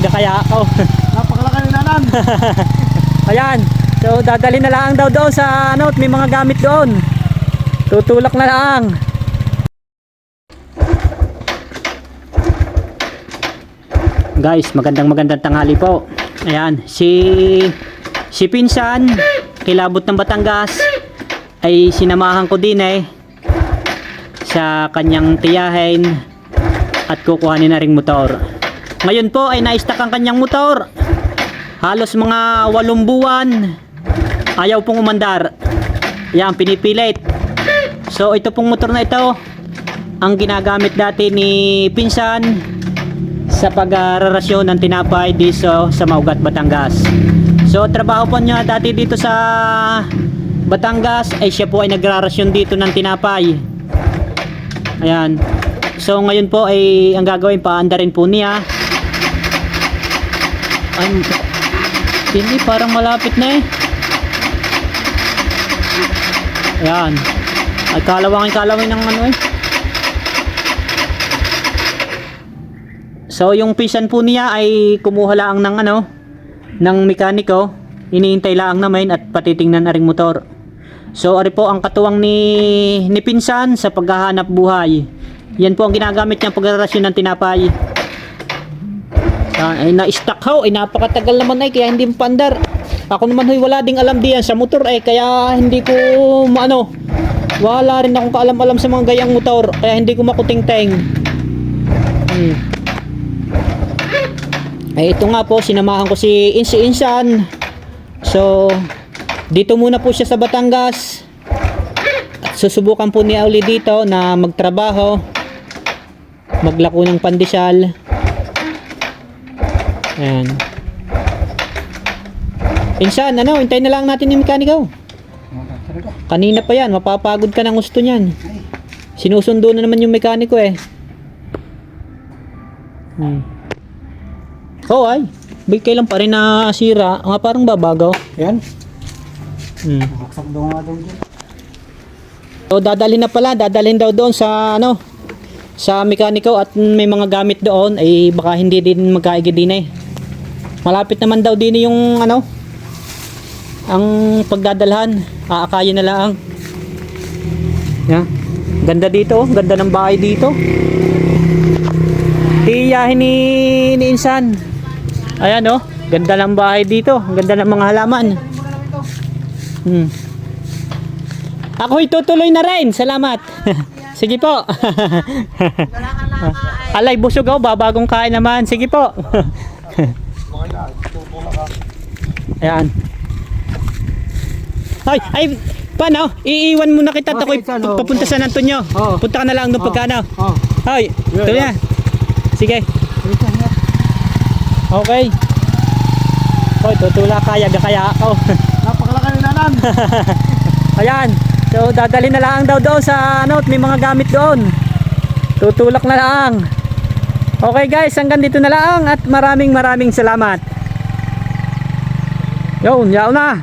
Kaya ako. Napakalaki ni nanan. Ayan. So dadali na lang daw doon sa ano, may mga gamit doon. Tutulak na lang. Guys, magandang tanghali po. Ayan, si Pinsan kilabot ng Batangas ay sinamahan ko din sa kanyang tiyahin at kukuhanin na ring motor. Ngayon po ay na-stack ang kanyang motor. Halos mga 8 buwan ayaw pong umandar. Yan, pinipilit. So ito pong motor na ito ang ginagamit dati ni Pinsan sa pagrarasyon ng tinapay dito sa Maugat, Batangas. So trabaho po niya dati dito sa Batangas ay siya po ay nagrarasyon dito ng tinapay. Ayan. So ngayon po ay ang gagawin, paandarin po niya. Ay, hindi, parang malapit na Ayan. Ay, kalawangin ng ano So yung Pinsan po niya ay kumuha lang ng ng mekaniko. Iniintay lang naman at patitingnan na ring motor. So ari po ang katuwang ni Pinsan sa paghahanap buhay. Yan po ang ginagamit niyang pagrarasyon ng tinapay. Ay na-stuck ho, ay napakatagal naman kaya hindi mapandar. Ako naman wala ding alam diyan sa motor kaya hindi ko wala rin akong kaalam-alam sa mga gayang motor kaya hindi ko makuting-teng. Ay ito nga po, sinamahan ko si Insan. So dito muna po siya sa Batangas. At susubukan po niya uli dito na magtrabaho, maglako ng pandesal. Ayan. Insan, hintayin na lang natin yung mekaniko. Kanina pa yan, mapapagod ka ng gusto niyan. Sinusundo na naman yung mekaniko Oh ay, kailan pa rin nasira. Nga parang babago. Yan. Baksak daw nga daw dyan. So dadalhin daw doon sa sa mekaniko at may mga gamit doon ay baka hindi din magkaigi din Malapit naman daw din yung ang pagdadalhan. Aakayin na lang. Yeah. Ganda dito, ganda ng bahay dito. Tiyahin ni Insan. Ayan ganda ng bahay dito, ganda ng mga halaman. Ako itutuloy na rin. Salamat. Sige po. Alay, busog ako, babagong kain naman. Sige po. Ayan. Ay, paano? Iiwan muna kita ako'y papunta sa Antonio. Punta ka na lang doon pagkano. Ay, tuloy na. Sige. Okay. Hoy, tutula kaya ako. Napakalaki ni nanan. Ayan. So dadali na lang daw doon sa may mga gamit doon. Tutulak na lang. Okay guys, hanggang dito na lang at maraming salamat. Yun, yaw na.